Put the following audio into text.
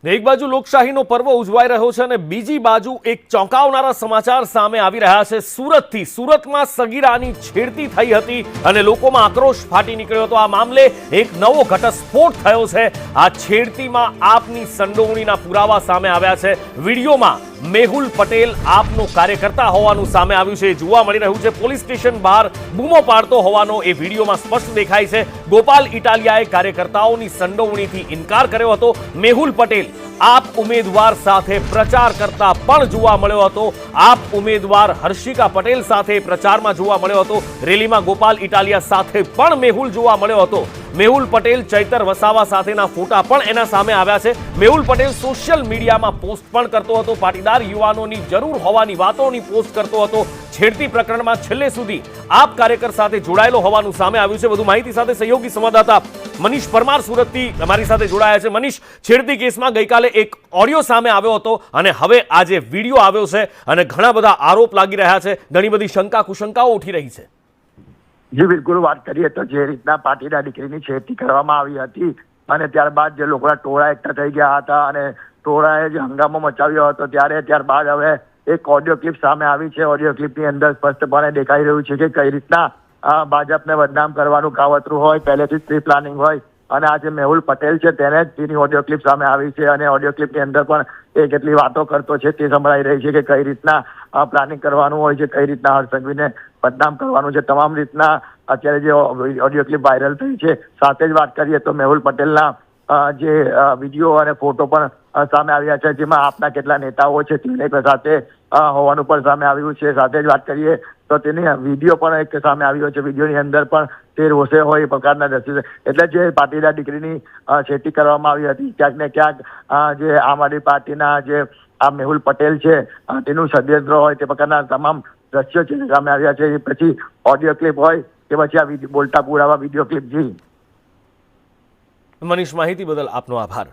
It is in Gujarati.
એક બાજુ લોકશાહીનો પર્વ ઉજવાઈ રહ્યો છે અને બીજી બાજુ એક ચોંકાવનારા સમાચાર સામે આવી રહ્યા છે સુરતમાં સગીરાની છેડતી થઈ હતી અને લોકોમાં આક્રોશ ફાટી નીકળ્યો હતો। આ મામલે એક નવો ઘટસ્ફોટ થયો છે। આ છેડતીમાં આપની સંડોવણીના પુરાવા સામે આવ્યા છે। વિડીયોમાં મેહુલ પટેલ આપનો કાર્યકર્તા હોવાનું સામે આવ્યું છે। જોવા મળી રહ્યું છે પોલીસ સ્ટેશન બહાર બૂમો પાડતો હોવાનો એ વિડીયોમાં સ્પષ્ટ દેખાય છે। ગોપાલ ઇટાલિયાએ કાર્યકર્તાઓની સંડોવણીથી ઇનકાર કર્યો હતો। મેહુલ પટેલ आप उम्मीदवार साथे प्रचार करता पण जोवा मळ्यो हतो। आप उम्मीदवार हर्षिका पटेल साथे प्रचारमां जोवा मळ्यो हतो। रेलीमां गोपाल इटालिया साथे पण मेहुल जोवा मळ्यो हतो। मेहुल पटेल चैतर वसावा साथेना फोटा पण एना सामे आव्या छे। मेहुल पटेल सोशल मीडियामां पोस्ट पण करतो हतो। पाटीदार युवानोनी जरूर होवानी वातोनी पोस्ट करतो हतो। छेड़ती प्रकरणमां छेल्ले सुधी आप कार्यकर साथे जोडायेलो होवानुं सामे आव्युं छे। વધુ માહિતી સાથે સહયોગી સંવાદદાતા મનીષ પરમાર સુરતથી અમારી સાથે જોડાયા છે। મનીષ, છેડતી કેસમાં ગઈકાલે એક ઓડિયો સામે આવ્યો હતો અને હવે આજે વિડીયો આવ્યો છે અને ઘણા બધા આરોપ લાગી રહ્યા છે, ઘણી બધી શંકા કુશંકાઓ ઉઠી રહી છે। જી બિલકુલ, વાત કરીએ તો જે રીતના પાટીદાર દીકરીની છેડતી કરવામાં આવી હતી અને ત્યારબાદ જે લોકોના ટોળા એકઠા થઈ ગયા હતા અને ટોળાએ જે હંગામો મચાવ્યો હતો ત્યારબાદ હવે એક ઓડિયો ક્લિપ સામે આવી છે। ઓડિયો ક્લિપની અંદર સ્પષ્ટપણે દેખાઈ રહ્યું છે કે કઈ રીતના ભાજપને બદનામ કરવાનું કાવતરું હોય, પહેલેથી જ પ્રી પ્લાનિંગ હોય અને આ જે મેહુલ પટેલ છે તેને જ તેની ઓડિયો ક્લિપ સામે આવી છે અને ઓડિયો ક્લિપની અંદર પણ એ કેટલી વાતો કરતો છે તે સંભળાઈ રહી છે કે કઈ રીતના પ્લાનિંગ કરવાનું હોય છે, કઈ રીતના હર્ષસંઘવીને બદનામ કરવાનું છે, તમામ રીતના અત્યારે જે ઓડિયો ક્લિપ વાયરલ થઈ છે। સાથે જ વાત કરીએ તો મેહુલ પટેલના જે વિડીયો અને ફોટો પણ સામે આવ્યા છે, જેમાં આપના કેટલા નેતાઓ છે તેને સાથે હોવાનું પણ સામે આવ્યું છે। સાથે જ વાત કરીએ તો તેની વિડીયો પણ એક સામે આવ્યો છે। વિડીયોની અંદર પણ તે રોષે હોય એ પ્રકારના દ્રશ્યો છે। એટલે જે પાટીદાર દીકરીની છેડતી કરવામાં આવી હતી ક્યાંક ને ક્યાંક જે આમ આદમી પાર્ટીના જે આ મેહુલ પટેલ છે તેનું ષડયંત્ર હોય તે પ્રકારના તમામ દ્રશ્યો છે સામે આવ્યા છે। એ પછી ઓડિયો ક્લિપ હોય કે પછી આ બોલતા પુરાવા વિડીયો ક્લિપ જી। મનીષ, માહિતી બદલ આપનો આભાર।